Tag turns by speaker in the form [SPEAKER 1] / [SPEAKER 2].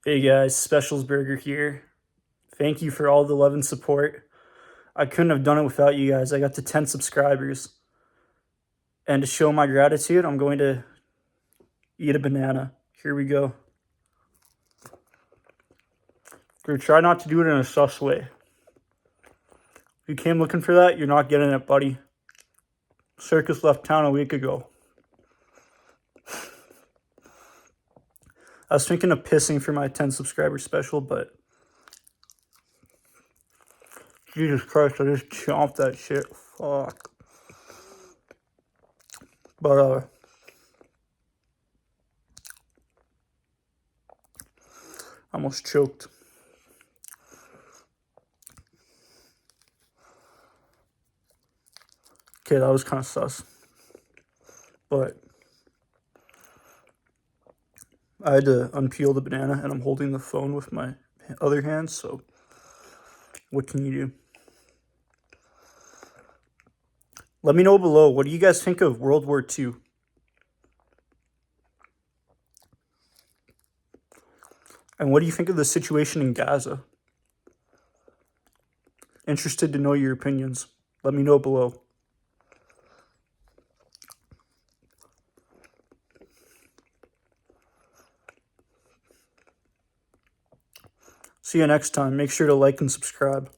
[SPEAKER 1] Hey guys, Specials Burger here. Thank you for all the love and support. I couldn't have done it without you guys. I got to 10 subscribers. And to show my gratitude, I'm going to eat a banana. Here we go. Dude, try not to do it in a sus way. If you came looking for that, you're not getting it, buddy. Circus left town a week ago. I was thinking of pissing for my 10 subscriber special, but Jesus Christ, I just chomped that shit. Fuck. But almost choked. Okay, that was kind of sus. But I had to unpeel the banana and I'm holding the phone with my other hand, so what can you do? Let me know below, what do you guys think of World War II? And what do you think of the situation in Gaza? Interested to know your opinions. Let me know below. See you next time. Make sure to like and subscribe.